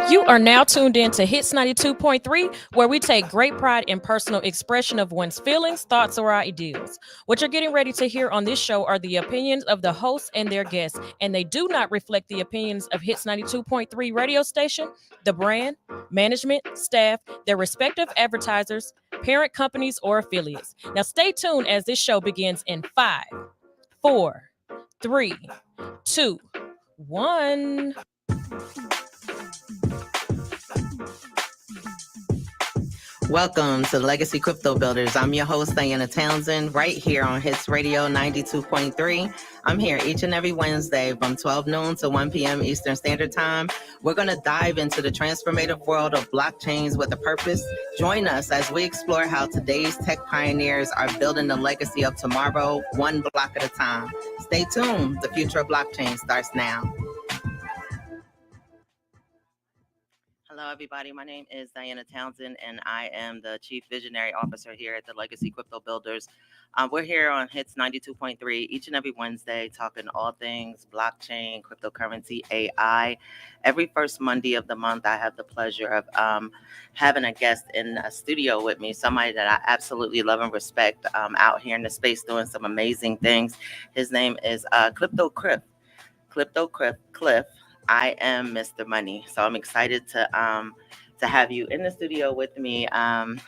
You are now tuned in to Hits 92.3, where we take great pride in personal expression of one's feelings, thoughts, or ideals. What you're getting ready to hear on this show are the opinions of the hosts and their guests, and they do not reflect the opinions of Hits 92.3 radio station, the brand, management, staff, their respective advertisers, parent companies, or affiliates. Now stay tuned as this show begins in 5, 4, 3, 2, 1. Welcome to Legacy Crypto Builders. I'm your host, Diana Townsend, right here on Hits Radio 92.3. I'm here each and every Wednesday from 12 noon to 1 p.m. Eastern Standard Time. We're going to dive into the transformative world of blockchains with a purpose. Join us as we explore how today's tech pioneers are building the legacy of tomorrow, one block at a time. Stay tuned. The future of blockchain starts now. Hello, everybody. My name is Diana Townsend, and I am the Chief Visionary Officer here at the Legacy Crypto Builders. We're here on Hits 92.3 each and every Wednesday, talking all things blockchain, cryptocurrency, AI. Every first Monday of the month, I have the pleasure of having a guest in a studio with me, somebody that I absolutely love and respect out here in the space doing some amazing things. His name is Cliff. Cliff. I am Mr. Money, so I'm excited to have you in the studio with me. I'm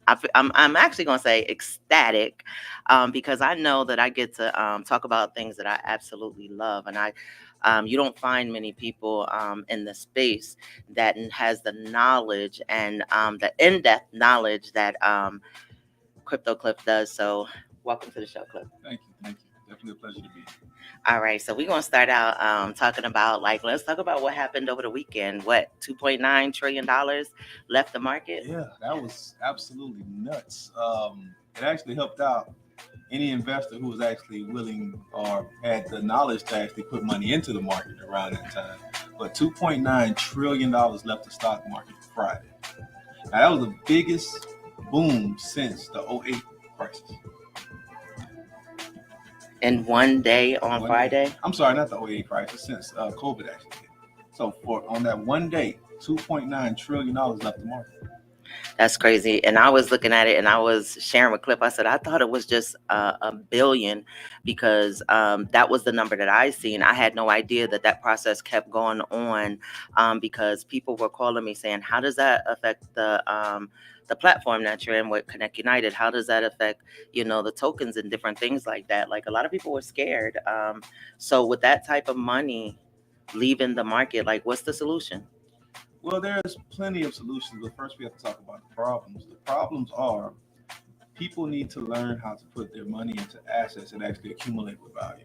actually going to say ecstatic because I know that I get to talk about things that I absolutely love, and you don't find many people in the space that has the knowledge and the in-depth knowledge that Crypto Cliff does. So, welcome to the show, Cliff. Thank you. Definitely a pleasure to be here. All right, so we're going to start out talking about, let's talk about what happened over the weekend. What, $2.9 trillion left the market? Yeah, that was absolutely nuts. It actually helped out any investor who was actually willing or had the knowledge to actually put money into the market around that time. But $2.9 trillion left the stock market Friday. Now, that was the biggest boom since the 2008 crisis. In one day on Friday? I'm sorry, not the 2008 crisis, since COVID actually hit. So on that one day, $2.9 trillion left the market. That's crazy. And I was looking at it and I was sharing with Cliff. I said, I thought it was just a billion because that was the number that I seen. I had no idea that process kept going on because people were calling me saying, how does that affect the platform that you're in with Connect United? How does that affect, the tokens and different things like that? Like a lot of people were scared. So with that type of money leaving the market, what's the solution? Well, there's plenty of solutions, but first we have to talk about the problems. The problems are people need to learn how to put their money into assets that actually accumulate with value.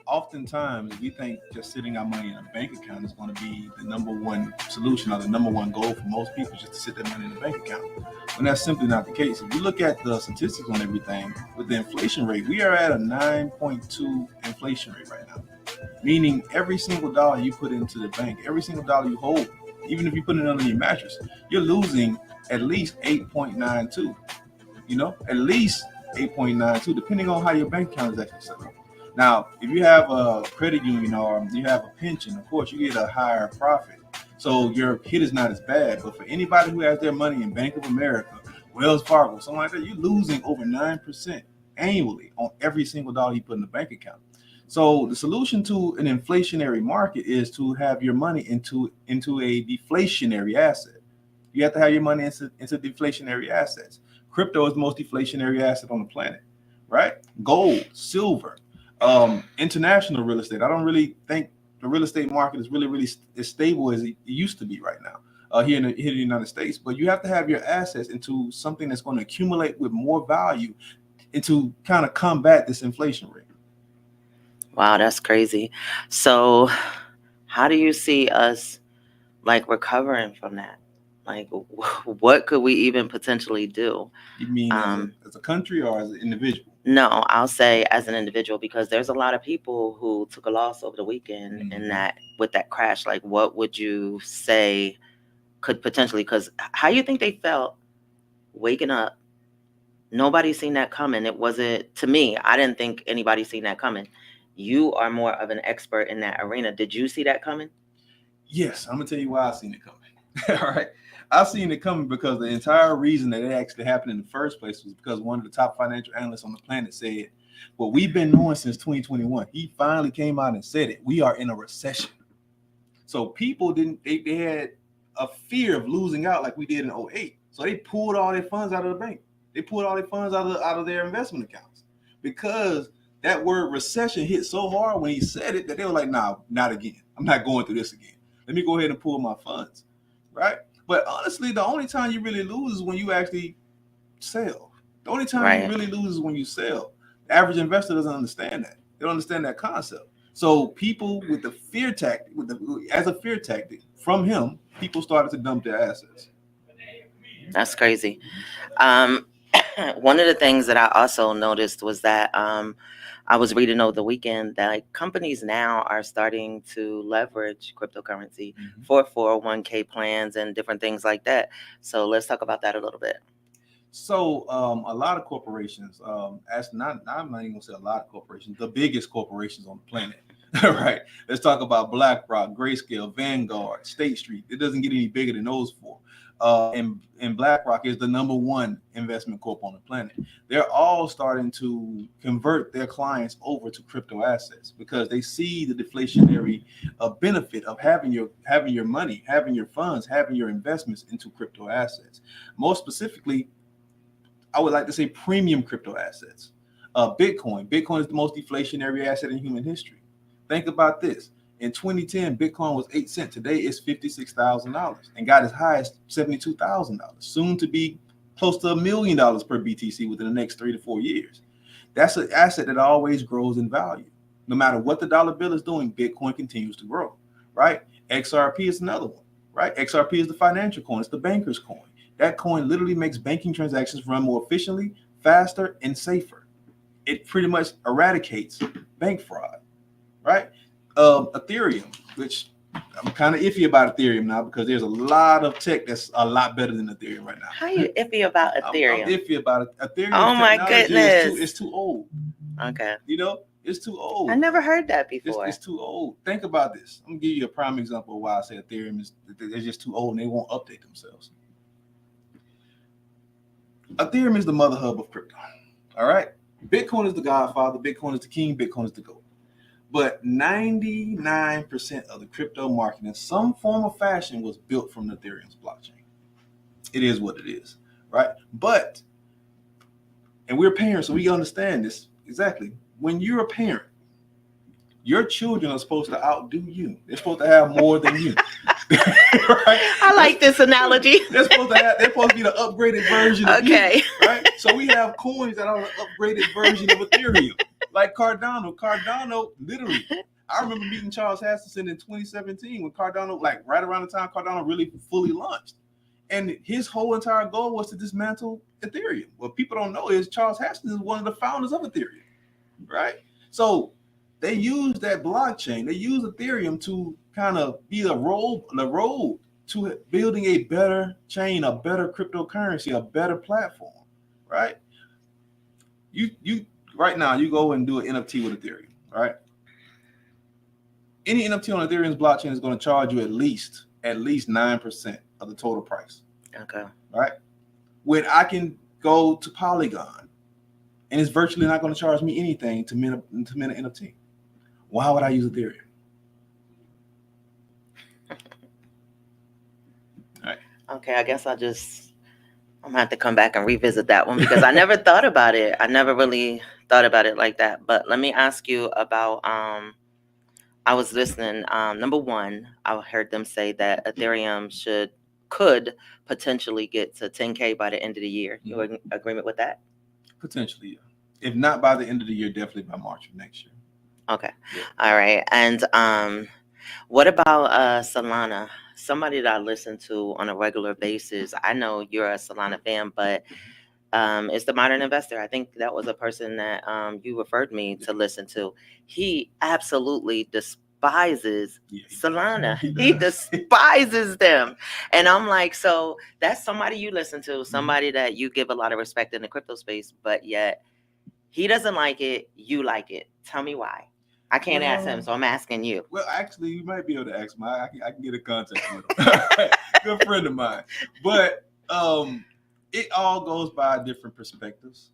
Oftentimes, we think just sitting our money in a bank account is going to be the number one solution or the number one goal for most people, just to sit their money in a bank account. And that's simply not the case. If you look at the statistics on everything, with the inflation rate, we are at a 9.2 inflation rate right now, meaning every single dollar you put into the bank, every single dollar you hold, even if you put it under your mattress, you're losing at least 8.92, at least 8.92, depending on how your bank account is actually set up. Now, if you have a credit union or you have a pension, of course, you get a higher profit. So your hit is not as bad. But for anybody who has their money in Bank of America, Wells Fargo, something like that, you're losing over 9% annually on every single dollar you put in the bank account. So the solution to an inflationary market is to have your money into a deflationary asset. You have to have your money into deflationary assets. Crypto is the most deflationary asset on the planet, right? Gold, silver, international real estate. I don't really think the real estate market is really as stable as it used to be right now here in the United States. But you have to have your assets into something that's going to accumulate with more value and to kind of combat this inflation rate. Wow, that's crazy. So how do you see us recovering from that? What could we even potentially do? You mean as a country or as an individual? No, I'll say as an individual, because there's a lot of people who took a loss over the weekend with that crash. What would you say could potentially, because how you think they felt waking up Nobody seen that coming. It wasn't, to me, I didn't think anybody seen that coming. You are more of an expert in that arena. Did you see that coming? Yes, I'm gonna tell you why I seen it coming. All right, I seen it coming because the entire reason that it actually happened in the first place was because one of the top financial analysts on the planet said, "What we've been knowing since 2021." He finally came out and said it. We are in a recession. So people didn't. They had a fear of losing out like we did in '08. So they pulled all their funds out of the bank. They pulled all their funds out of their investment accounts because that word recession hit so hard when he said it that they were like, "Nah, not again. I'm not going through this again. Let me go ahead and pull my funds." Right? But honestly, the only time you really lose is when you actually sell. The only time you Right. really lose is when you sell. The average investor doesn't understand that. They don't understand that concept. So people with the fear tactic, as a fear tactic from him, people started to dump their assets. That's crazy. Um, one of the things that I also noticed was that I was reading over the weekend that like, companies now are starting to leverage cryptocurrency for 401k plans and different things like that. So let's talk about that a little bit. So a lot of corporations, as not I'm not even gonna say a lot of corporations, the biggest corporations on the planet. All right. Let's talk about BlackRock, Grayscale, Vanguard, State Street. It doesn't get any bigger than those four. And BlackRock is the number one investment corp on the planet. They're all starting to convert their clients over to crypto assets because they see the deflationary benefit of having your money, having your funds, having your investments into crypto assets. More specifically, I would like to say premium crypto assets. Bitcoin. Bitcoin is the most deflationary asset in human history. Think about this. In 2010, Bitcoin was 8 cents. Today it's $56,000 and got as high as $72,000. Soon to be close to $1 million per BTC within the next 3 to 4 years. That's an asset that always grows in value. No matter what the dollar bill is doing, Bitcoin continues to grow, right? XRP is another one, right? XRP is the financial coin. It's the banker's coin. That coin literally makes banking transactions run more efficiently, faster, and safer. It pretty much eradicates bank fraud, right? Ethereum, which I'm kind of iffy about Ethereum now because there's a lot of tech that's a lot better than Ethereum right now. How you iffy about Ethereum? I'm iffy about it. Ethereum Oh my technology goodness. It's too old. Okay. It's too old. I never heard that before. It's too old. Think about this. I'm gonna give you a prime example of why I say Ethereum is they're just too old and they won't update themselves. Ethereum is the mother hub of crypto. All right. Bitcoin is the godfather. Bitcoin is the king. Bitcoin is the goat. But 99% of the crypto market in some form or fashion was built from Ethereum's blockchain. It is what it is, right? But, and we're parents, so we understand this exactly. When you're a parent, your children are supposed to outdo you. They're supposed to have more than you. Right? I like this analogy. They're supposed to be the upgraded version of Okay. you, right? So we have coins that are the upgraded version of Ethereum, like Cardano. Cardano, literally, I remember meeting Charles Hoskinson in 2017 when Cardano, like right around the time Cardano really fully launched, and his whole entire goal was to dismantle Ethereum. What people don't know is Charles Hoskinson is one of the founders of Ethereum, right? So they use that blockchain. They use Ethereum to kind of be the road to building a better chain, a better cryptocurrency, a better platform, right? You right now you go and do an NFT with Ethereum, right? Any NFT on Ethereum's blockchain is going to charge you at least 9% of the total price. Okay. Right? When I can go to Polygon and it's virtually not going to charge me anything to mint an NFT. Why would I use Ethereum? All right. Okay, I guess I'm gonna have to come back and revisit that one because I never thought about it. I never really thought about it like that. But let me ask you about I was listening. Number one, I heard them say that Ethereum could potentially get to 10K by the end of the year. You in agreement with that? Potentially, yeah. If not by the end of the year, definitely by March of next year. Okay. Yeah. All right. And what about Solana? Somebody that I listen to on a regular basis. I know you're a Solana fan, but it's the Modern Investor. I think that was a person that you referred me to listen to. He absolutely despises Yeah, Solana. he He does. despises them. And I'm like, so that's somebody you listen to, Mm-hmm. somebody that you give a lot of respect in the crypto space, but yet he doesn't like it. You like it. Tell me why. I can't ask him, so I'm asking you. Well, actually, you might be able to ask him. I can get in contact with him. Good friend of mine. But it all goes by different perspectives.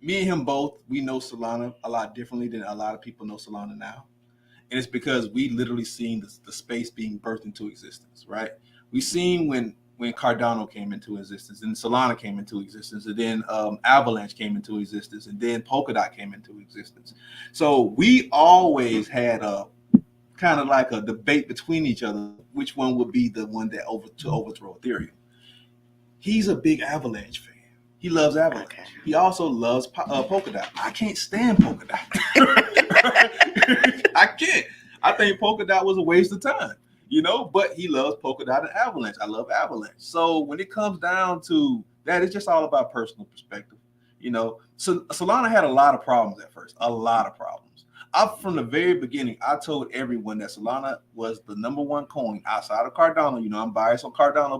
Me and him both, we know Solana a lot differently than a lot of people know Solana now. And it's because we literally seen the space being birthed into existence, right? We seen when Cardano came into existence, and Solana came into existence, and then Avalanche came into existence, and then Polkadot came into existence. So we always had a kind of like a debate between each other, which one would be the one that overthrow Ethereum. He's a big Avalanche fan. He loves Avalanche. Okay. He also loves Polkadot. I can't stand Polkadot. I can't. I think Polkadot was a waste of time, but he loves Polkadot and Avalanche. I love Avalanche. So when it comes down to that, it's just all about personal perspective. So Solana had a lot of problems at first, a lot of problems. From the very beginning, I told everyone that Solana was the number one coin outside of Cardano. I'm biased on Cardano,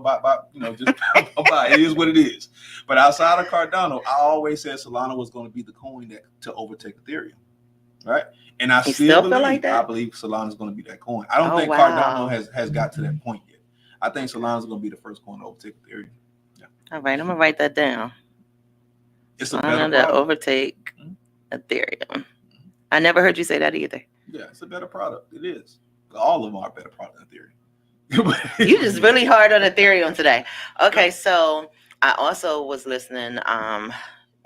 it is what it is. But outside of Cardano, I always said Solana was going to be the coin to overtake Ethereum, right? And I still believe, like that? I believe Solana is going to be that coin. I don't think Cardano has got to that point yet. I think Solana is going to be the first coin to overtake Ethereum. Yeah. All right, I'm going to write that down. It's a better product. To overtake Ethereum. I never heard you say that either. Yeah, it's a better product. It is. All of them are a better product than Ethereum. You just really hard on Ethereum today. Okay, so I also was listening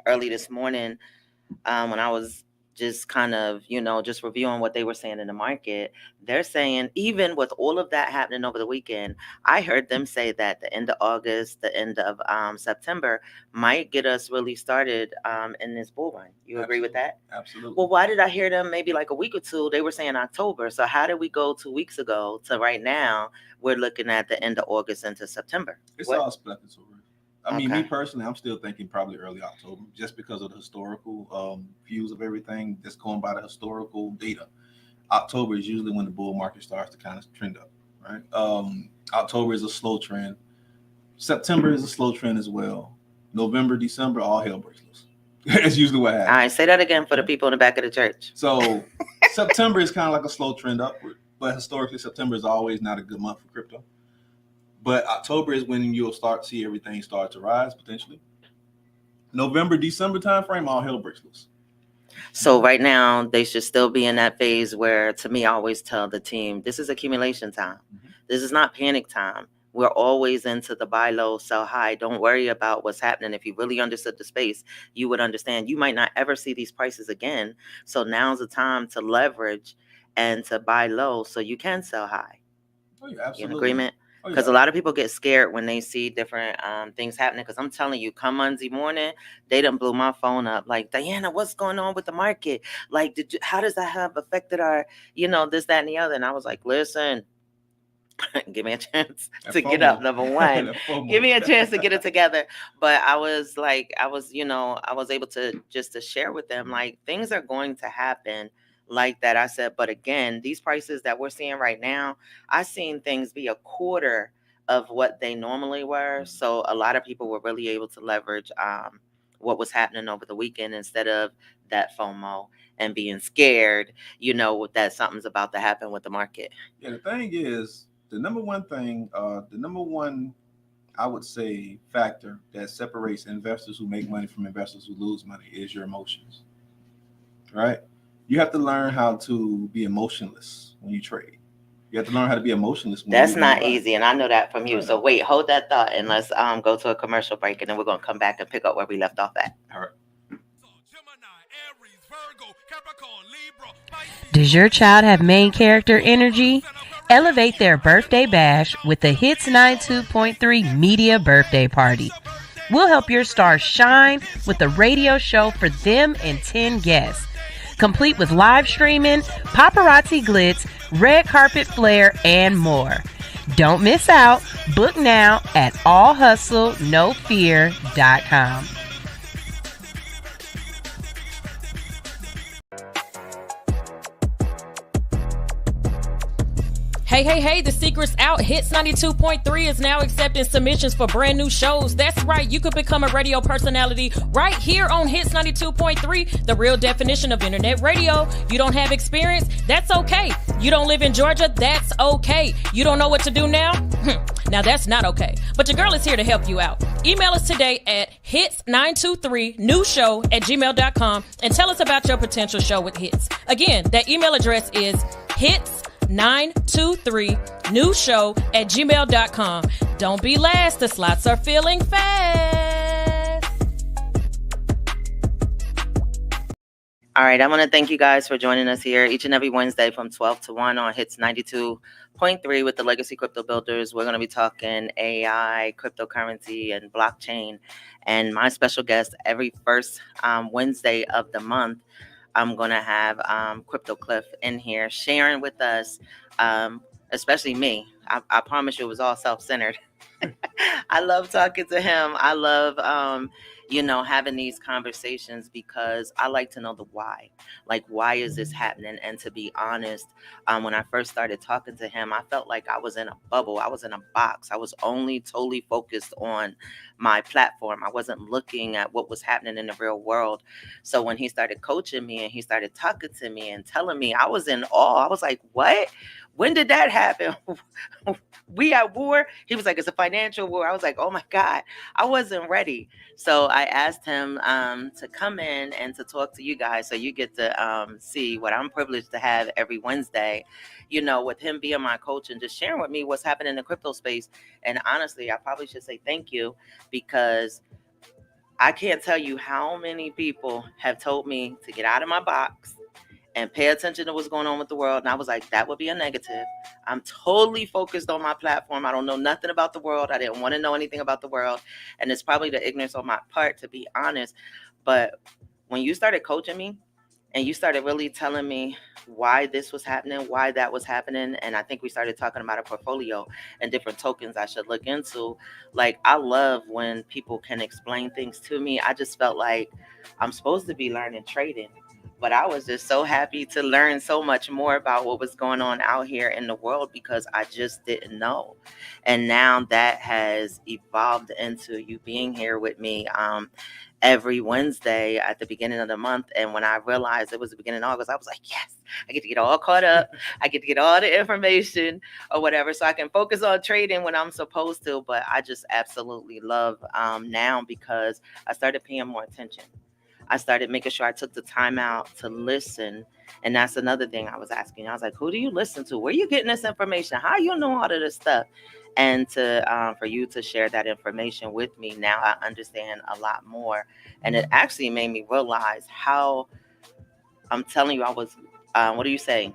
early this morning when I was just kind of, just reviewing what they were saying in the market. They're saying even with all of that happening over the weekend, I heard them say that the end of August, the end of September might get us really started in this bull run. You agree with that? Absolutely. Well, why did I hear them maybe like a week or two? They were saying October. So how did we go 2 weeks ago to right now? We're looking at the end of August into September. It's all speculatory. I mean, me personally, I'm still thinking probably early October, just because of the historical views of everything that's going by the historical data. October is usually when the bull market starts to kind of trend up, right? October is a slow trend. September is a slow trend as well. November, December, all hell breaks loose. That's usually what happens. All right, say that again for the people in the back of the church. So September is kind of like a slow trend upward, but historically, September is always not a good month for crypto. But October is when you'll start to see everything start to rise potentially. November, December timeframe, all hell breaks loose. So right now, they should still be in that phase where, to me, I always tell the team, this is accumulation time. Mm-hmm. This is not panic time. We're always into the buy low, sell high. Don't worry about what's happening. If you really understood the space, you would understand you might not ever see these prices again. So now's the time to leverage and to buy low so you can sell high. Oh, yeah, absolutely. You in agreement? Because a lot of people get scared when they see different things happening. Because I'm telling you, come Monday morning, they done blew my phone up. Like, Diana, what's going on with the market? Like, how does that have affected our, this, that, and the other? And I was like, listen, give me a chance to get up, number one. Give me a chance to get it together. But I was able to just to share with them, like, things are going to happen like that. I said, but again, these prices that we're seeing right now, I've seen things be a quarter of what they normally were. So a lot of people were really able to leverage what was happening over the weekend instead of that FOMO and being scared, that something's about to happen with the market. Yeah, the thing is, the number one I would say factor that separates investors who make money from investors who lose money is your emotions, right? You have to learn how to be emotionless when you trade. You have to learn how to be emotionless. That's not easy, and I know that from you. So wait, hold that thought, and let's go to a commercial break, and then we're going to come back and pick up where we left off at. All right. Does your child have main character energy? Elevate their birthday bash with the Hits 92.3 Media Birthday Party. We'll help your star shine with a radio show for them and 10 guests. Complete with live streaming, paparazzi glitz, red carpet flair, and more. Don't miss out. Book now at allhustlenofear.com. Hey, the secret's out. Hits 92.3 is now accepting submissions for brand new shows. That's right, you could become a radio personality right here on Hits 92.3, the real definition of internet radio. You don't have experience? That's okay. You don't live in Georgia? That's okay. You don't know what to do now? Now that's not okay. But your girl is here to help you out. Email us today at hits923newshow@gmail.com and tell us about your potential show with Hits. Again, that email address is hits923newshow@gmail.com. Don't be last. The slots are filling fast. All right, I want to thank you guys for joining us here each and every Wednesday from 12 to 1 on Hits 92.3 with the Legacy Crypto Builders. We're going to be talking AI, cryptocurrency, and blockchain. And my special guest every first Wednesday of the month, I'm going to have Crypto Cliff in here sharing with us, especially me. I promise you it was all self-centered. I love talking to him. I love, having these conversations because I like to know the why. Like, why is this happening? And to be honest, when I first started talking to him, I felt like I was in a bubble. I was in a box. I was only totally focused on my platform. I wasn't looking at what was happening in the real world. So when he started coaching me and he started talking to me and telling me, I was in awe. I was like, what? When did that happen? We at war? He was like, it's a financial war. I was like, oh my God, I wasn't ready. So I asked him to come in and to talk to you guys so you get to see what I'm privileged to have every Wednesday, with him being my coach and just sharing with me what's happening in the crypto space. And honestly, I probably should say thank you because I can't tell you how many people have told me to get out of my box and pay attention to what's going on with the world. And I was like, that would be a negative. I'm totally focused on my platform. I don't know nothing about the world. I didn't want to know anything about the world. And it's probably the ignorance on my part, to be honest. But when you started coaching me and you started really telling me why this was happening, why that was happening, and I think we started talking about a portfolio and different tokens I should look into. Like, I love when people can explain things to me. I just felt like I'm supposed to be learning trading. But I was just so happy to learn so much more about what was going on out here in the world because I just didn't know. And now that has evolved into you being here with me every Wednesday at the beginning of the month. And when I realized it was the beginning of August, I was like, yes, I get to get all caught up. I get to get all the information or whatever so I can focus on trading when I'm supposed to. But I just absolutely love now because I started paying more attention. I started making sure I took the time out to listen. And that's another thing I was asking. I was like, who do you listen to? Where are you getting this information? How you know all of this stuff? And for you to share that information with me, now I understand a lot more. And it actually made me realize how, I'm telling you, I was, what do you say?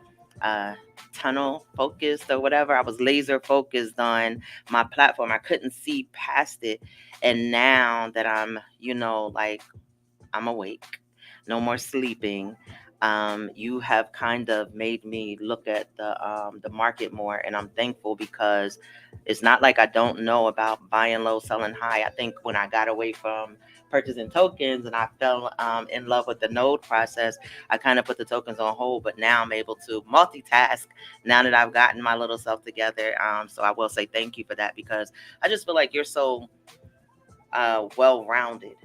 Tunnel focused or whatever. I was laser focused on my platform. I couldn't see past it. And now that I'm, I'm awake, no more sleeping. You have kind of made me look at the market more, and I'm thankful because it's not like I don't know about buying low, selling high. I think when I got away from purchasing tokens and I fell in love with the node process, I kind of put the tokens on hold. But now I'm able to multitask now that I've gotten my little self together. So I will say thank you for that because I just feel like you're so well-rounded.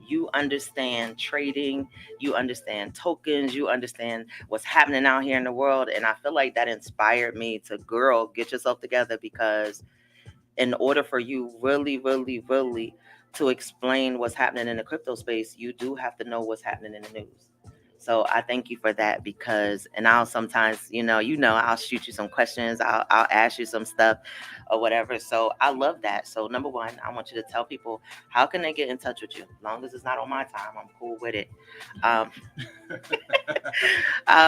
You understand trading, you understand tokens, you understand what's happening out here in the world. And I feel like that inspired me to, girl, get yourself together because in order for you really, really, really to explain what's happening in the crypto space, you do have to know what's happening in the news. So I thank you for that because, and I'll sometimes, I'll shoot you some questions. I'll ask you some stuff or whatever. So I love that. So number one, I want you to tell people how can they get in touch with you? As long as it's not on my time, I'm cool with it.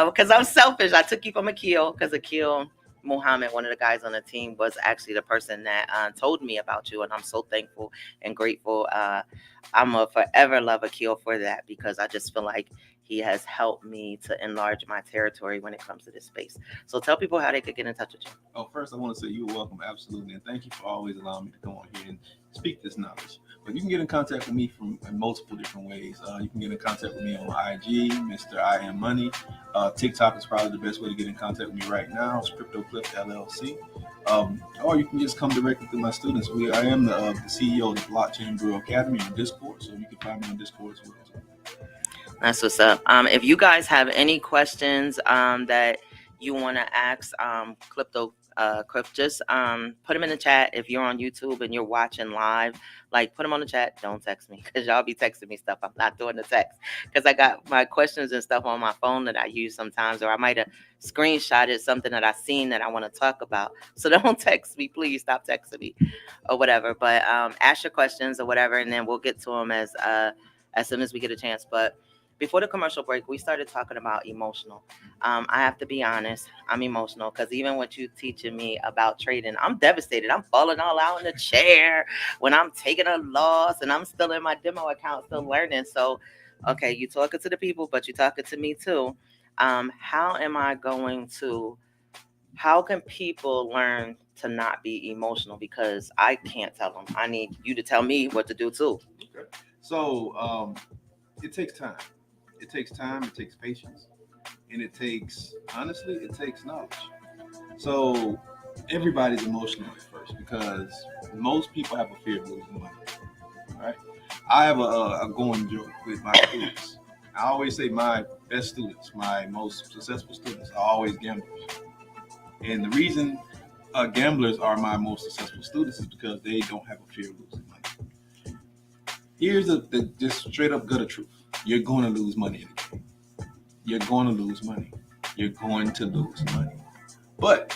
Because I'm selfish. I took you from Akil because Akil Muhammad, one of the guys on the team, was actually the person that told me about you. And I'm so thankful and grateful. I'm a forever love Akil for that because I just feel like he has helped me to enlarge my territory when it comes to this space. So tell people how they could get in touch with you. Oh, first I want to say you're welcome, absolutely, and thank you for always allowing me to come on here and speak this knowledge. But you can get in contact with me in multiple different ways. You can get in contact with me on IG, Mr. I Am Money. TikTok is probably the best way to get in contact with me right now. It's Crypto Cliff LLC. Or you can just come directly to my students. I am the CEO of the Blockchain Bureau Academy on Discord, so you can find me on Discord as well. That's what's up. If you guys have any questions that you want to ask Cliff, just put them in the chat. If you're on YouTube and you're watching live, like put them on the chat. Don't text me because y'all be texting me stuff. I'm not doing the text because I got my questions and stuff on my phone that I use sometimes, or I might have screenshotted something that I seen that I want to talk about. So don't text me, please. Stop texting me or whatever. But ask your questions or whatever, and then we'll get to them as soon as we get a chance. But before the commercial break, we started talking about emotional. I have to be honest, I'm emotional because even what you teaching me about trading, I'm devastated. I'm falling all out in the chair when I'm taking a loss and I'm still in my demo account, still learning. So, okay, you talking to the people, but you talking to me too. How can people learn to not be emotional? Because I can't tell them. I need you to tell me what to do too. Okay. So it takes time. It takes time, it takes patience, and it takes knowledge. So everybody's emotional at first because most people have a fear of losing money, right? I have a going joke with my students. I always say my best students, my most successful students are always gamblers. And the reason gamblers are my most successful students is because they don't have a fear of losing money. Here's the just straight up gutter truth. You're going to lose money in the game. You're going to lose money. You're going to lose money. But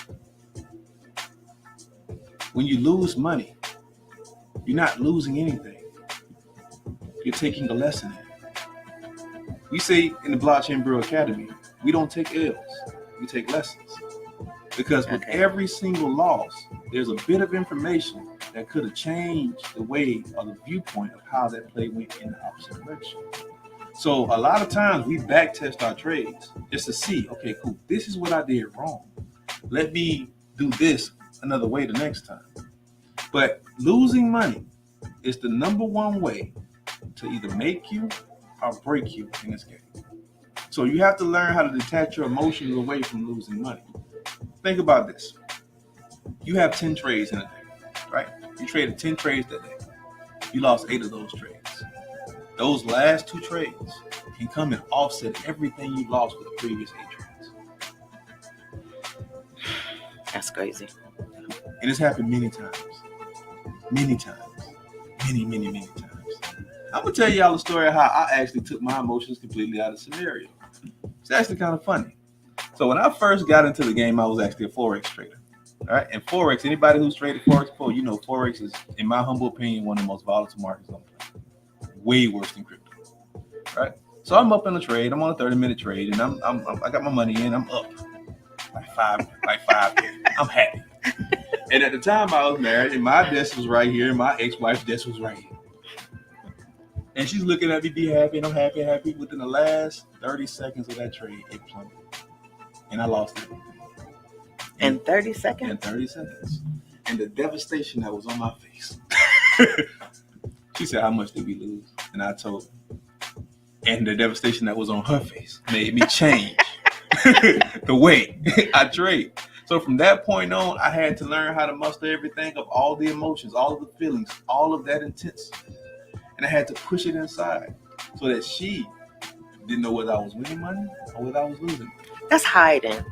when you lose money, you're not losing anything. You're taking a lesson in it. We say in the Blockchain Bureau Academy, we don't take L's, we take lessons. Because with every single loss, there's a bit of information that could have changed the way or the viewpoint of how that play went in the opposite direction. So a lot of times we back test our trades just to see, okay, cool, this is what I did wrong. Let me do this another way the next time. But losing money is the number one way to either make you or break you in this game. So you have to learn how to detach your emotions away from losing money. Think about this. You have 10 trades in a day, right? You traded 10 trades that day. You lost 8 of those trades. Those last 2 trades can come and offset everything you lost with the previous 8 trades. That's crazy. And it's happened many times. Many times. Many times. I'm going to tell y'all a story of how I actually took my emotions completely out of the scenario. It's actually kind of funny. So when I first got into the game, I was actually a Forex trader. All right. And Forex, anybody who's traded Forex before, you know Forex is, in my humble opinion, one of the most volatile markets on the planet. Way worse than crypto. Right? So I'm up in the trade. I'm on a 30-minute trade, and I got my money in. I'm up like five. I'm happy. And at the time I was married, and my desk was right here, and my ex-wife's desk was right here. And she's looking at me, be happy, and I'm happy. Within the last 30 seconds of that trade, it plummeted. And I lost it. In 30 seconds? In 30 seconds. And the devastation that was on my face. She said, how much did we lose? And I told her. And the devastation that was on her face made me change the way I trade. So from that point on, I had to learn how to muster everything of all the emotions, all of the feelings, all of that intensity. And I had to push it inside so that she didn't know whether I was winning money or whether I was losing. That's hiding.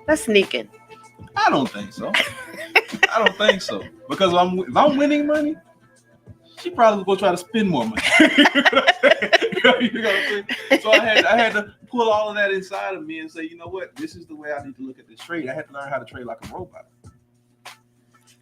That's sneaking. I don't think so. Because if I'm winning money, she probably will try to spend more money. You know what I'm saying? So I had to pull all of that inside of me and say, you know what? This is the way I need to look at this trade. I had to learn how to trade like a robot.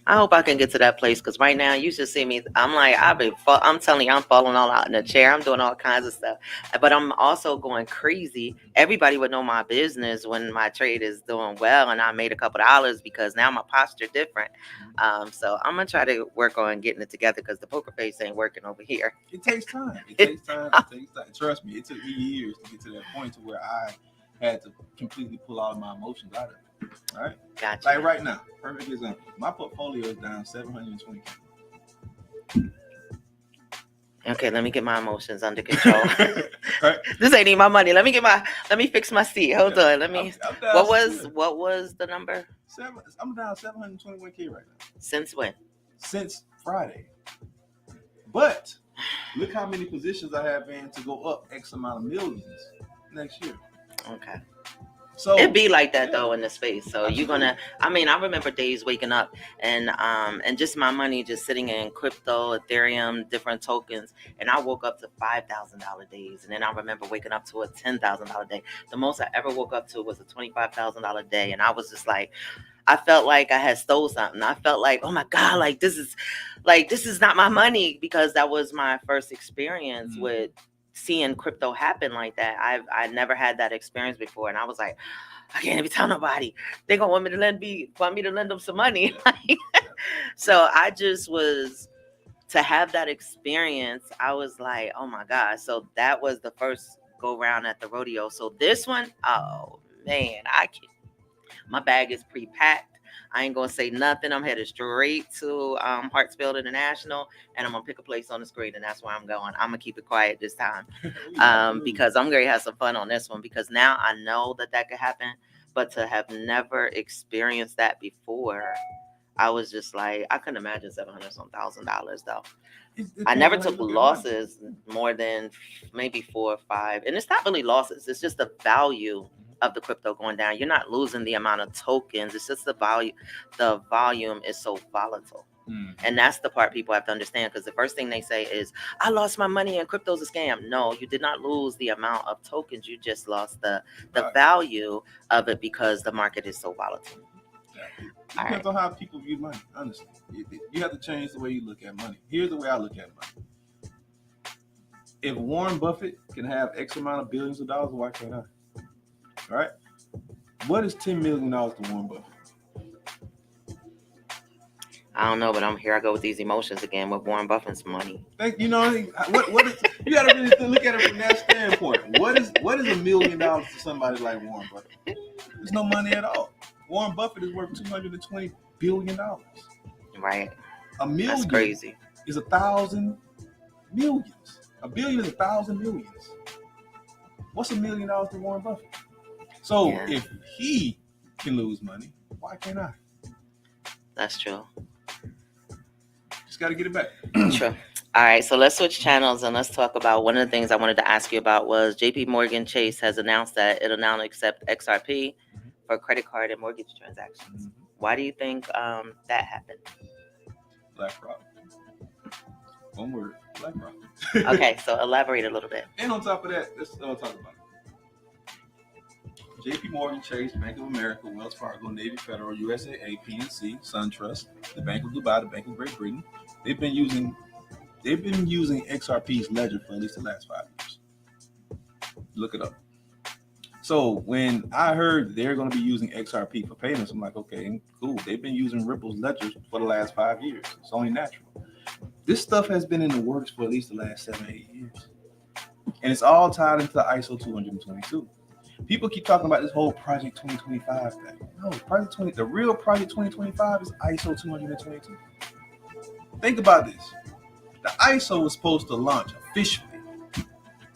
I hope I can get to that place because right now you just see me. I'm like, I'm telling you, I'm falling all out in the chair. I'm doing all kinds of stuff, but I'm also going crazy. Everybody would know my business when my trade is doing well and I made a couple of dollars because now my posture different. So I'm gonna try to work on getting it together because the poker face ain't working over here. It takes time. Trust me, it took me years to get to that point to where I had to completely pull all of my emotions out of it. All right. Gotcha. Like right now, perfect example. My portfolio is down $720K. Okay, let me get my emotions under control. Right? This ain't even my money. Let me fix my seat. Hold Yeah. on. Let me. I'm down still. What was the number? I'm down 721K right now Since when? since Friday. But look how many positions I have in to go up X amount of millions next year. Okay. So It'd be like that yeah, though in the space. So you're absolutely. gonna. I mean, I remember days waking up and just my money just sitting in crypto, Ethereum, different tokens, and I woke up to $5,000 days, and then I remember waking up to a $10,000 day. The most I ever woke up to was a $25,000 day, and I was just like, I felt like I had stole something. I felt like, oh my God, this is not my money, because that was my first experience with seeing crypto happen like that. I never had that experience before, and I was like, I can't even tell nobody. They gonna want me to lend them some money. So I just was to have that experience. I was like, oh my God. So that was the first go round at the rodeo. So this one, oh man, I can't. My bag is pre-packed. I ain't gonna say nothing. I'm headed straight to Hartsfield International, and I'm gonna pick a place on the screen, and that's where I'm going. I'm gonna keep it quiet this time, because I'm gonna have some fun on this one. Because now I know that could happen, but to have never experienced that before, I was just like, I couldn't imagine $700 though. I never took losses more than maybe 4 or 5, and it's not really losses. It's just the value of the crypto going down. You're not losing the amount of tokens. It's just the value. The volume is so volatile. And that's the part people have to understand, because the first thing they say is, I lost my money and crypto's a scam. No, you did not lose the amount of tokens. You just lost the value of it, because the market is so volatile. It depends on how people view money, honestly. You have to change the way you look at money. Here's the way I look at money. If Warren Buffett can have X amount of billions of dollars, why can't I? All right? What is $10 million to Warren Buffett? I don't know, but here I go with these emotions again with Warren Buffett's money. You know, what is, you got to really look at it from that standpoint. What is $1 million to somebody like Warren Buffett? There's no money at all. Warren Buffett is worth $220 billion. Right. A million. That's crazy. Is 1,000 millions. A billion is 1,000 millions. What's $1 million to Warren Buffett? So if he can lose money, why can't I? That's true. Just got to get it back. True. All right, so let's switch channels and let's talk about one of the things I wanted to ask you about was JP Morgan Chase has announced that it'll now accept XRP for credit card and mortgage transactions. Why do you think that happened? BlackRock. One word, BlackRock. Okay, so elaborate a little bit. And on top of that, let's talk about it. JP Morgan Chase, Bank of America, Wells Fargo, Navy Federal, USAA, PNC, SunTrust, the Bank of Dubai, the Bank of Great Britain. They've been using XRP's ledger for at least the last 5 years. Look it up. So when I heard they're going to be using XRP for payments, I'm like, okay, cool. They've been using Ripple's ledgers for the last 5 years. It's only natural. This stuff has been in the works for at least the last 7-8 years. And it's all tied into the ISO 222. People keep talking about this whole Project 2025 thing. No, the real Project 2025 is ISO 222. Think about this. The ISO was supposed to launch officially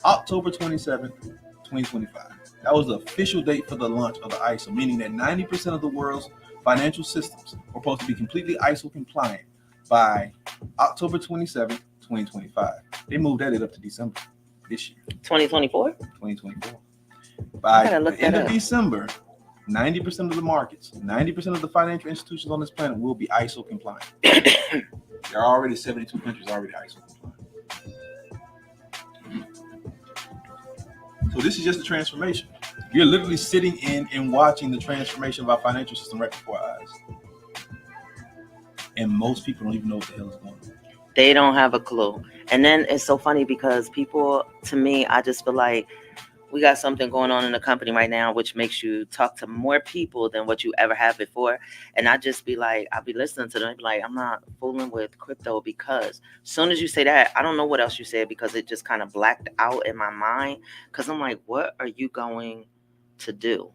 October 27th, 2025. That was the official date for the launch of the ISO, meaning that 90% of the world's financial systems were supposed to be completely ISO compliant by October 27th, 2025. They moved that up to December this year. 2024? 2024. By the end of December, 90% of the markets, 90% of the financial institutions on this planet will be ISO compliant. There are already 72 countries already ISO compliant. So this is just a transformation. You're literally sitting in and watching the transformation of our financial system right before our eyes. And most people don't even know what the hell is going on. They don't have a clue. And then it's so funny because people, to me, I just feel like we got something going on in the company right now, which makes you talk to more people than what you ever have before. And I just be like, I'll be listening to them and be like, I'm not fooling with crypto, because as soon as you say that, I don't know what else you said, because it just kind of blacked out in my mind. Because I'm like, what are you going to do?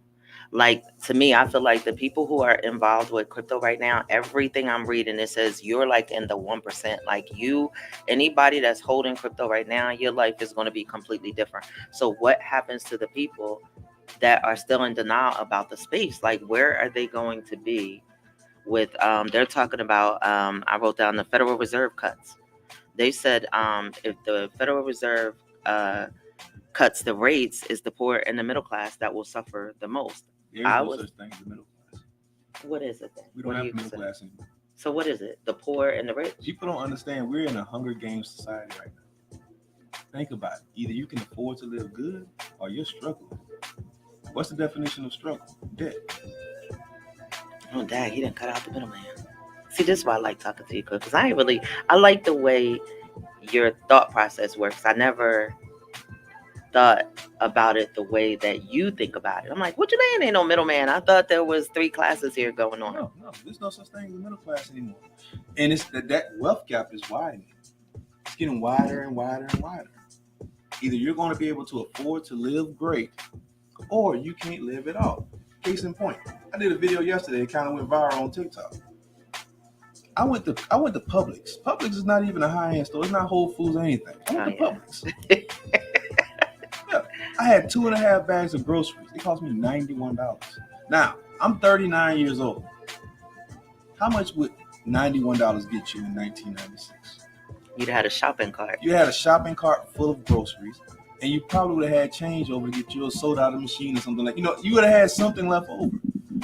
Like, to me, I feel like the people who are involved with crypto right now, everything I'm reading, it says you're like in the 1%. Like, anybody that's holding crypto right now, your life is going to be completely different. So what happens to the people that are still in denial about the space? Like, where are they going to be with, they're talking about, I wrote down the Federal Reserve cuts. They said, if the Federal Reserve cuts the rates, is the poor and the middle class that will suffer the most. There is no such thing as the middle class. What is it then? We don't have the middle class anymore. So what is it? The poor and the rich? People don't understand we're in a Hunger Games society right now. Think about it. Either you can afford to live good or you're struggling. What's the definition of struggle? Debt. Oh, dang, he didn't cut out the middleman. See, this is why I like talking to you, because I like the way your thought process works. I never thought about it the way that you think about it. I'm like, what you mean ain't no middleman? I thought there was 3 classes here going on. No, there's no such thing as a middle class anymore. And it's that wealth gap is widening. It's getting wider and wider and wider. Either you're going to be able to afford to live great, or you can't live at all. Case in point, I did a video yesterday. It kind of went viral on TikTok. I went to Publix. Publix is not even a high-end store. It's not Whole Foods or anything. I went to Publix. Yeah, I had 2.5 bags of groceries. It cost me $91. Now, I'm 39 years old. How much would $91 get you in 1996? You'd had a shopping cart. You had a shopping cart full of groceries, and you probably would have had change over to get you a soda out of the machine or something you would have had something left over.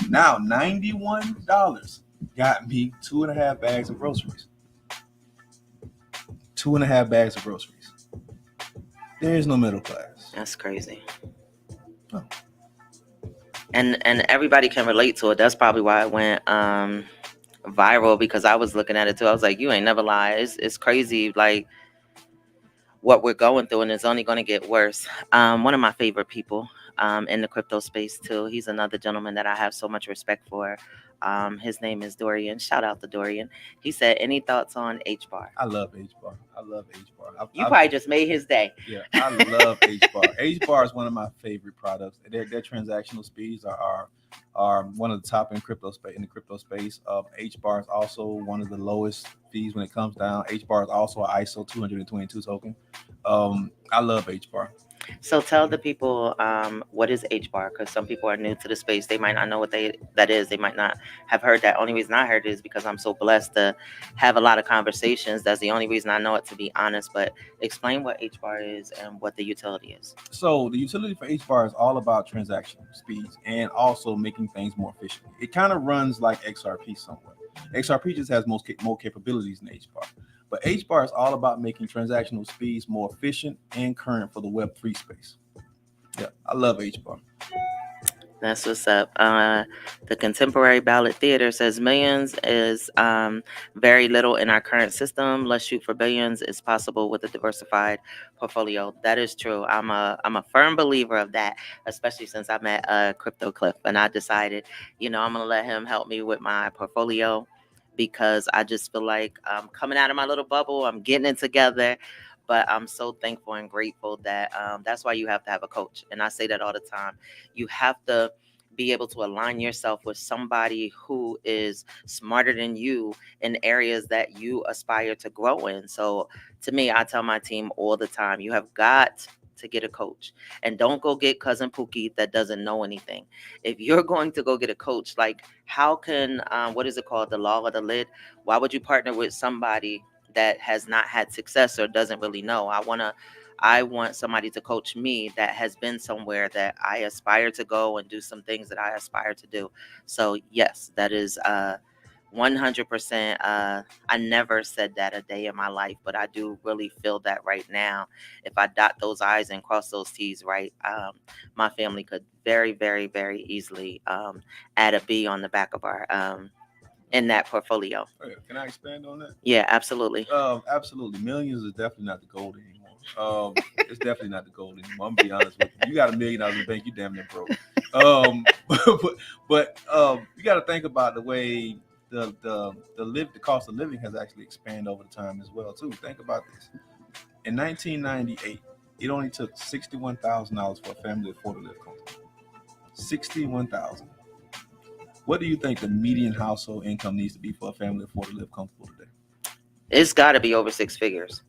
Now, $91 got me 2.5 bags of groceries. 2.5 bags of groceries. There is no middle class. That's crazy. Oh. And everybody can relate to it. That's probably why it went viral, because I was looking at it too. I was like, you ain't never lie. It's crazy, like, what we're going through, and it's only going to get worse. One of my favorite people in the crypto space too. He's another gentleman that I have so much respect for. His name is Dorian. Shout out to Dorian. He said, any thoughts on HBAR? I love HBAR. You probably just made his day. Yeah, I love HBAR. HBAR is one of my favorite products. Their transactional speeds are one of the top in crypto space. HBAR is also one of the lowest fees when it comes down. HBAR is also an ISO 222 token. I love HBAR. So tell the people what is HBAR, because some people are new to the space. They might not know what that is. They might not have heard that. Only reason I heard it is because I'm so blessed to have a lot of conversations. That's the only reason I know it, to be honest. But explain what HBAR is and what the utility is. So the utility for HBAR is all about transaction speeds and also making things more efficient. It kind of runs like XRP somewhat. XRP just has more capabilities than HBAR. But HBAR is all about making transactional speeds more efficient and current for the Web3 space. Yeah, I love HBAR. That's what's up. The Contemporary Ballot Theater says millions is very little in our current system. Let's shoot for billions. It's possible with a diversified portfolio. That is true. I'm a firm believer of that, especially since I met Crypto Cliff, and I decided, I'm gonna let him help me with my portfolio, because I just feel like I'm coming out of my little bubble. I'm getting it together. But I'm so thankful and grateful that that's why you have to have a coach. And I say that all the time. You have to be able to align yourself with somebody who is smarter than you in areas that you aspire to grow in. So to me, I tell my team all the time, you have got to get a coach, and don't go get cousin Pookie that doesn't know anything. If you're going to go get a coach, like, how can what is it called, the law of the lid? Why would you partner with somebody that has not had success or doesn't really know? I want somebody to coach me that has been somewhere that I aspire to go and do some things that I aspire to do. So yes, that is 100%. I never said that a day in my life, but I do really feel that right now. If I dot those I's and cross those T's right, my family could very, very, very easily add a B on the back of our in that portfolio. Oh, yeah. Can I expand on that? Yeah, absolutely. Absolutely. Millions is definitely not the goal anymore. It's definitely not the goal anymore. I'm gonna be honest with you. You got $1 million in the bank, you damn near broke. But you got to think about the way the cost of living has actually expanded over the time as well too. Think about this. In 1998, it only took $61,000 for a family to afford to live comfortably. 61,000. What do you think the median household income needs to be for a family of four to live comfortable today? It's got to be over six figures.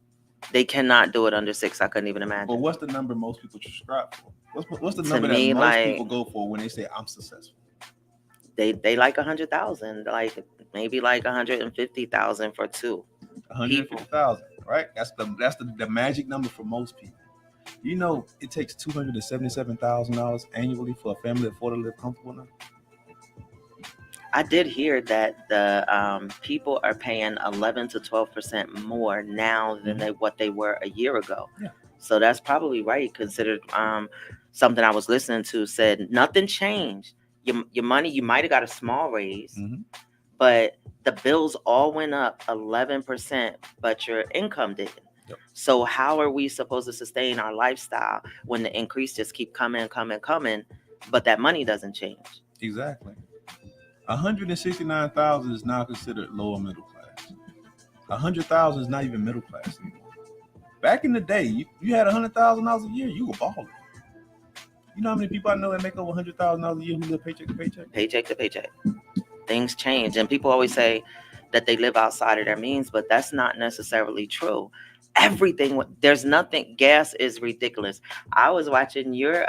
They cannot do it under six. I couldn't even imagine. Well, what's the number most people subscribe for? What's the To number me, that most like- people go for when they say I'm successful? They like 100,000, like maybe like 150,000 for two. 150,000, right? That's the magic number for most people. You know, it takes $277,000 annually for a family of four to live comfortable now. I did hear that the people are paying 11 to 12% more now than what they were a year ago. Yeah. So that's probably right. Considered something I was listening to said nothing changed. Your money, you might have got a small raise, Mhm. but the bills all went up 11%, but your income didn't. Yep. So how are we supposed to sustain our lifestyle when the increase just keep coming, but that money doesn't change? Exactly. 169,000 is now considered lower middle class. 100,000 is not even middle class anymore. Back in the day, you had $100,000 a year, you were balling. You know how many people I know that make over $100,000 a year who live paycheck to paycheck? Paycheck to paycheck. Things change, and people always say that they live outside of their means, but that's not necessarily true. Everything, there's nothing. Gas is ridiculous. I was watching your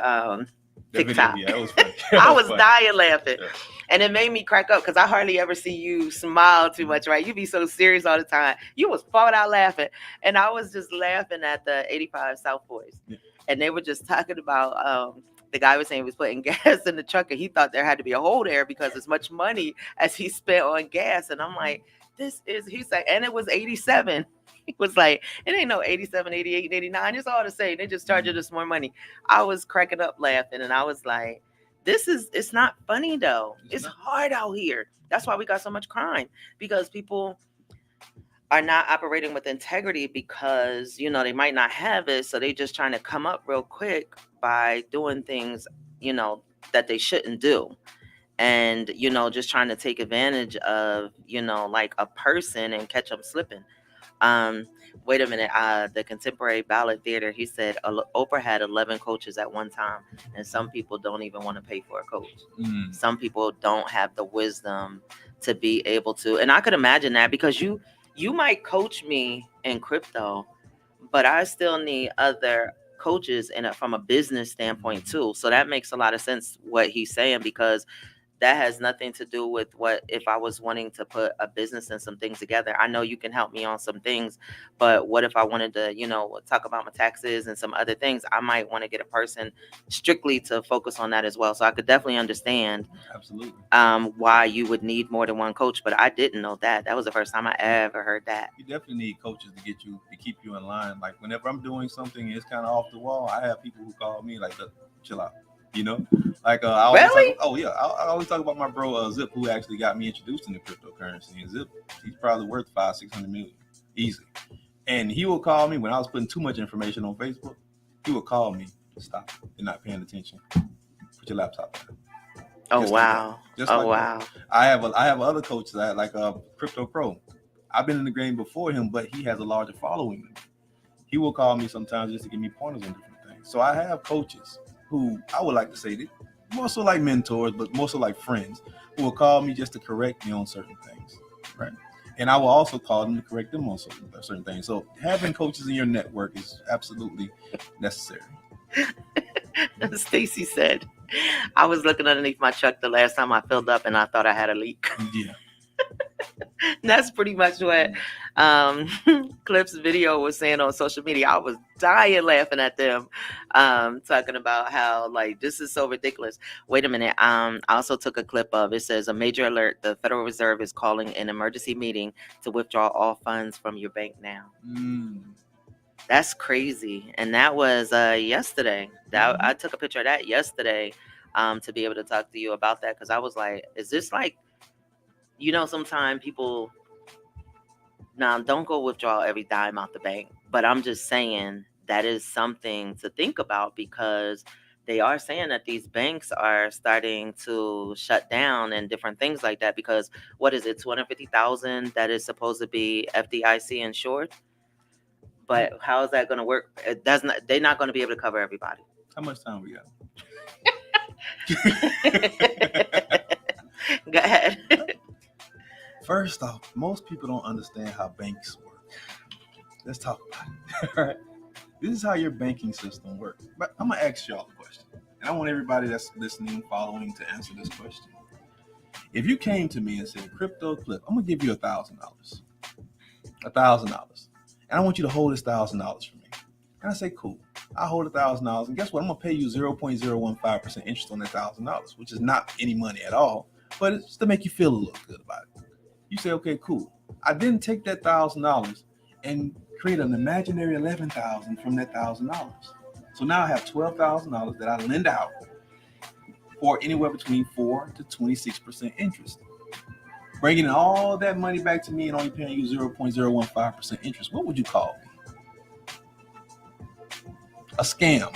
TikTok. Video, yeah, it was funny. I was funny. dying laughing. Yeah. And it made me crack up because I hardly ever see you smile too much, right? You be so serious all the time. You was falling out laughing. And I was just laughing at the 85 South Boys. Yeah. And they were just talking about the guy was saying he was putting gas in the truck and he thought there had to be a hole there because as much money as he spent on gas. And I'm like, he's like, and it was 87. He was like, it ain't no 87, 88, 89. It's all the same. They just charging us more money. I was cracking up laughing and I was like, it's not funny though. It's hard out here. That's why we got so much crime, because people are not operating with integrity because, they might not have it. So they just trying to come up real quick by doing things, that they shouldn't do. And, just trying to take advantage of, like a person and catch them slipping. Wait a minute. The Contemporary Ballet Theater, he said Oprah had 11 coaches at one time, and some people don't even want to pay for a coach. Some people don't have the wisdom to be able to, and I could imagine that because you might coach me in crypto, but I still need other coaches from a business standpoint too. So that makes a lot of sense what he's saying, because that has nothing to do with what if I was wanting to put a business and some things together. I know you can help me on some things, but what if I wanted to, talk about my taxes and some other things? I might want to get a person strictly to focus on that as well. So I could definitely understand Absolutely. Why you would need more than one coach, but I didn't know that. That was the first time I ever heard that. You definitely need coaches to keep you in line. Like whenever I'm doing something it's kind of off the wall, I have people who call me like, chill out. Like I always talk about my bro Zip, who actually got me introduced into cryptocurrency. And Zip, he's probably worth $500-600 million easily. And he will call me when I was putting too much information on Facebook. He would call me, stop, you're not paying attention. Put your laptop down. Oh wow! Wow! I have other coaches like Crypto Pro. I've been in the game before him, but he has a larger following than me. He will call me sometimes just to give me pointers on different things. So I have coaches who I would like to say that more so like mentors, but more so like friends, who will call me just to correct me on certain things, right? And I will also call them to correct them on certain things. So having coaches in your network is absolutely necessary. Stacy said, I was looking underneath my truck the last time I filled up and I thought I had a leak. Yeah. That's pretty much what Clip's video was saying on social media. I was dying laughing at them talking about how like this is so ridiculous. Wait a minute. I also took a clip of it. Says a major alert. The Federal Reserve is calling an emergency meeting to withdraw all funds from your bank now. That's crazy. And that was yesterday. I took a picture of that yesterday to be able to talk to you about that, because I was like, is this like, sometimes people, now don't go withdraw every dime out the bank, but I'm just saying that is something to think about, because they are saying that these banks are starting to shut down and different things like that, because what is it, 250,000 that is supposed to be FDIC insured? But how is that going to work? They're not going to be able to cover everybody. How much time we got? Go ahead. First off, most people don't understand how banks work. Let's talk about it. All right. This is how your banking system works. But I'm gonna ask y'all a question. And I want everybody that's listening, following to answer this question. If you came to me and said, Crypto Clip, I'm gonna give you $1,000. $1,000. And I want you to hold this $1,000 for me. And I say, cool. I hold $1,000. And guess what? I'm gonna pay you 0.015% interest on that $1,000, which is not any money at all, but it's to make you feel a little good about it. You say, okay, cool. I then take that $1,000 and create an imaginary $11,000 from that $1,000. So now I have $12,000 that I lend out for anywhere between 4 to 26% interest. Bringing all that money back to me and only paying you 0.015% interest. What would you call me? A scam.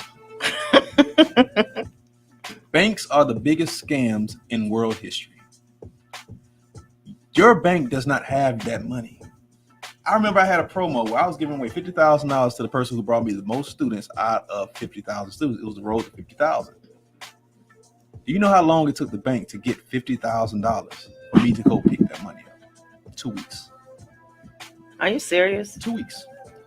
Banks are the biggest scams in world history. Your bank does not have that money. I remember I had a promo where I was giving away $50,000 to the person who brought me the most students out of 50,000 students. It was the road to 50,000. Do you know how long it took the bank to get $50,000 for me to go pick that money up? 2 weeks. Are you serious? 2 weeks.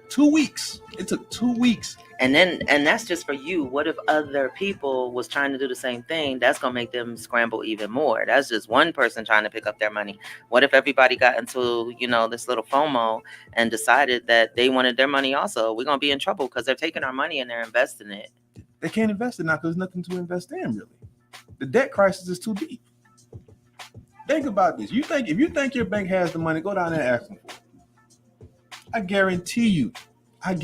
2 weeks. It took 2 weeks. And that's just for you. What if other people was trying to do the same thing? That's gonna make them scramble even more. That's just one person trying to pick up their money. What if everybody got into, this little FOMO and decided that they wanted their money also? We're gonna be in trouble because they're taking our money and they're investing it. They can't invest it now because there's nothing to invest in, really. The debt crisis is too deep. Think about this. If you think your bank has the money, go down there and ask them for it. I guarantee you, they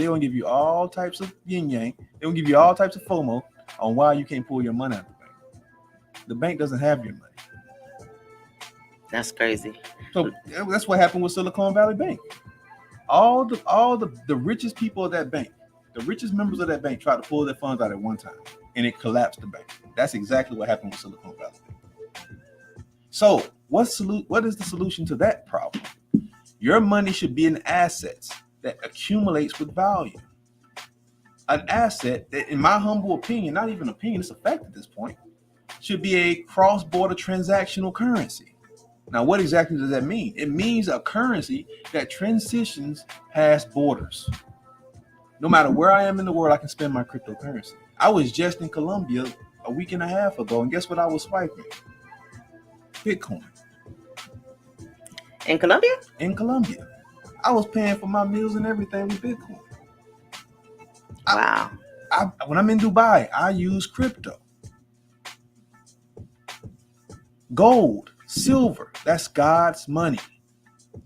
gonna give you all types of yin yang. They gonna give you all types of FOMO on why you can't pull your money out of the bank. The bank doesn't have your money. That's crazy. So that's what happened with Silicon Valley Bank. All the richest people of that bank, the richest members of that bank tried to pull their funds out at one time, and it collapsed the bank. That's exactly what happened with Silicon Valley Bank. So what is the solution to that problem? Your money should be in assets that accumulates with value. An asset that, in my humble opinion, not even opinion, it's a fact at this point, should be a cross-border transactional currency. Now, what exactly does that mean? It means a currency that transitions past borders. No matter where I am in the world, I can spend my cryptocurrency. I was just in Colombia a week and a half ago, and guess what I was swiping? Bitcoin. In Colombia? In Colombia. I was paying for my meals and everything with Bitcoin. Wow. When I'm in Dubai, I use crypto. Gold, silver, that's God's money.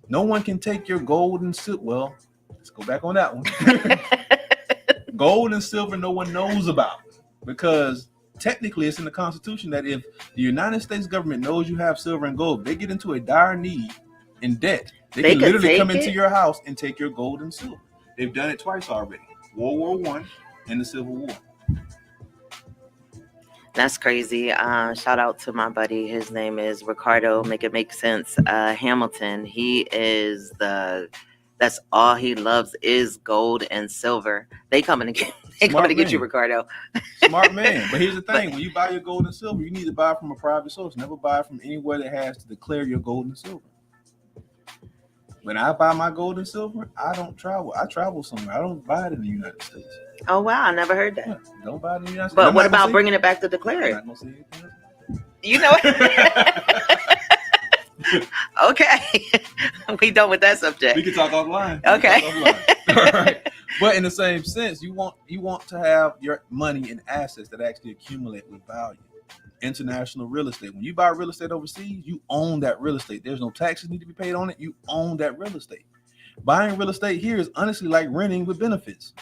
No one can take your gold and silver. Well, let's go back on that one. Gold and silver no one knows about, because technically it's in the Constitution that if the United States government knows you have silver and gold, they get into a dire need in debt, they can literally come into your house and take your gold and silver. They've done it twice already. World War I and the Civil War. That's crazy. Shout out to my buddy. His name is Ricardo. Make it make sense. Hamilton. He is that's all he loves is gold and silver. They coming to get you, Ricardo. Smart man. But here's the thing: when you buy your gold and silver, you need to buy from a private source. Never buy from anywhere that has to declare your gold and silver. When I buy my gold and silver, I don't travel. I travel somewhere. I don't buy it in the United States. Oh, wow. I never heard that. Yeah, don't buy it in the United States. But what about bringing it back to declare it? I'm not gonna say anything. You know what? Okay. We done with that subject. We can talk offline. Okay. All right. But in the same sense, you want to have your money in assets that actually accumulate with value. International real estate. When you buy real estate overseas, you own that real estate. There's no taxes need to be paid on it. You own that real estate. Buying real estate here is honestly like renting with benefits.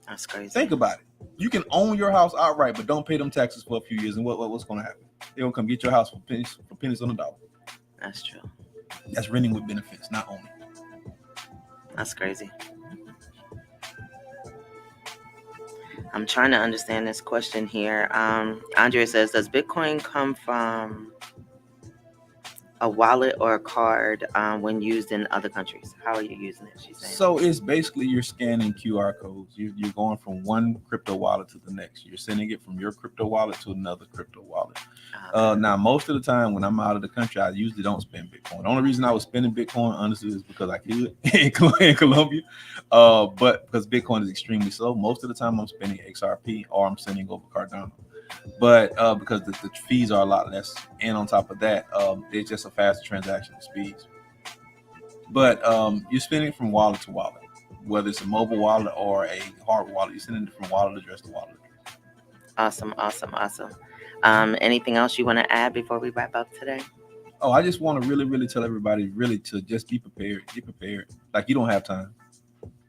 That's crazy. Think about it. You can own your house outright, but don't pay them taxes for a few years. And what's going to happen? They're going to come get your house for pennies on the dollar. That's true. That's renting with benefits, not owning. That's crazy. I'm trying to understand this question here. Andre says, does Bitcoin come from a wallet or a card when used in other countries? How are you using it? She's saying. So it's basically you're scanning QR codes. You're going from one crypto wallet to the next. You're sending it from your crypto wallet to another crypto wallet. Now, most of the time when I'm out of the country, I usually don't spend Bitcoin. The only reason I was spending Bitcoin, honestly, is because I could in Colombia. But because Bitcoin is extremely slow, most of the time I'm spending XRP or I'm sending over Cardano. But because the fees are a lot less, and on top of that, it's just a faster transaction speeds. But you're spending from wallet to wallet, whether it's a mobile wallet or a hard wallet. You're sending it from wallet address to wallet. Awesome. Anything else you want to add before we wrap up today? Oh, I just want to really, really tell everybody really to just be prepared. Get prepared. Like you don't have time.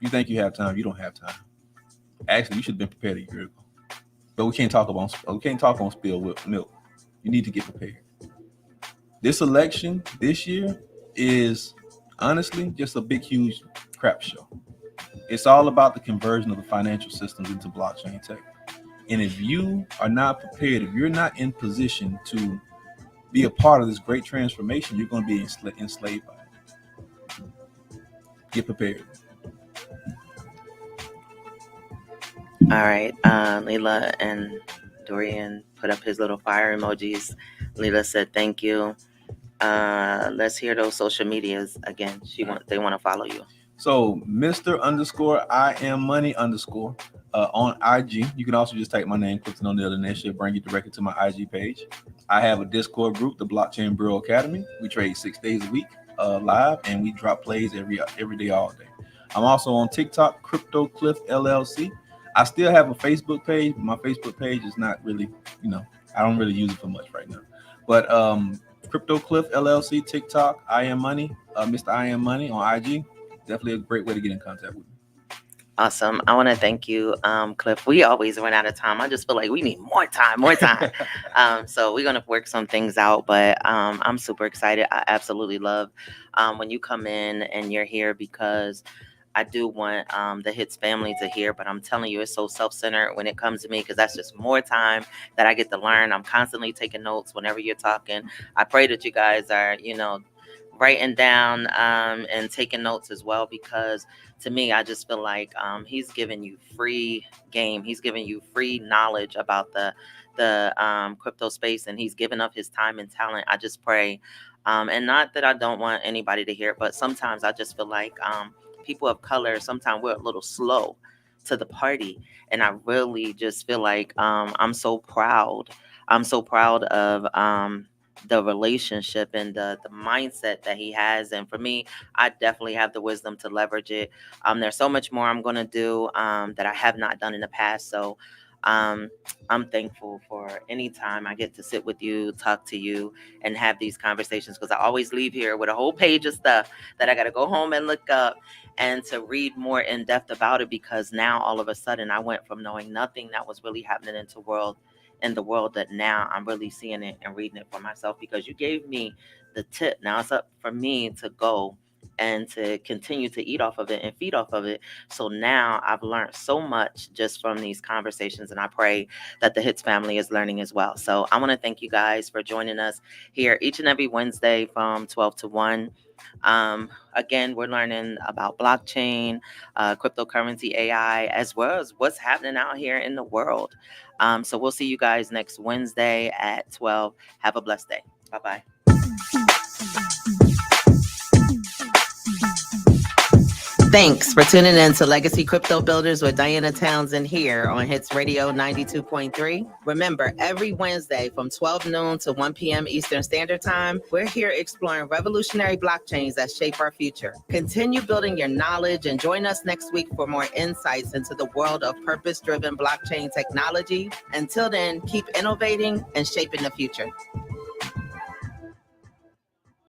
You think you have time. You don't have time. Actually, you should have been prepared a year ago. But we can't talk on spilled milk. You need to get prepared. This election this year is honestly just a big, huge crap show. It's all about the conversion of the financial systems into blockchain tech. And if you are not prepared, if you're not in position to be a part of this great transformation, you're going to be enslaved by it. Get prepared. All right. Leela and Dorian put up his little fire emojis. Leela said, thank you. Let's hear those social medias again. They want to follow you. So Mr. I am money _ on IG. You can also just type my name, click on the other, and it should bring you directly to my IG page. I have a Discord group, the Blockchain Bureau Academy. We trade 6 days a week live, and we drop plays every day, all day. I'm also on TikTok, Crypto Cliff LLC. I still have a Facebook page. But my Facebook page is not really, I don't really use it for much right now. But Crypto Cliff LLC, TikTok, I am money, Mr. I am money on IG. Definitely a great way to get in contact with me. Awesome. I want to thank you, Cliff. We always run out of time. I just feel like we need more time. So we're going to work some things out, but I'm super excited. I absolutely love when you come in and you're here, because I do want the HITS family to hear, but I'm telling you, it's so self-centered when it comes to me, because that's just more time that I get to learn. I'm constantly taking notes whenever you're talking. I pray that you guys are, writing down and taking notes as well, because to me, I just feel like he's giving you free game. He's giving you free knowledge about the crypto space, and he's giving up his time and talent. I just pray, and not that I don't want anybody to hear it, but sometimes I just feel like people of color, sometimes we're a little slow to the party. And I really just feel like I'm so proud. I'm so proud of the relationship and the mindset that he has. And for me, I definitely have the wisdom to leverage it. There's so much more I'm going to do that I have not done in the past. So I'm thankful for any time I get to sit with you, talk to you, and have these conversations, because I always leave here with a whole page of stuff that I got to go home and look up and to read more in depth about it, because now all of a sudden I went from knowing nothing that was really happening in the world that now I'm really seeing it and reading it for myself, because you gave me the tip. Now it's up for me to go and to continue to eat off of it and feed off of it. So now I've learned so much just from these conversations, and I pray that the HITS family is learning as well. So I want to thank you guys for joining us here each and every Wednesday from 12 to 1. Again, we're learning about blockchain, cryptocurrency, AI, as well as what's happening out here in the world. So we'll see you guys next Wednesday at 12. Have a blessed day. Bye-bye. Thanks for tuning in to Legacy Crypto Builders with Diana Townsend here on HITS Radio 92.3. Remember, every Wednesday from 12 noon to 1 p.m. Eastern Standard Time, we're here exploring revolutionary blockchains that shape our future. Continue building your knowledge and join us next week for more insights into the world of purpose-driven blockchain technology. Until then, keep innovating and shaping the future.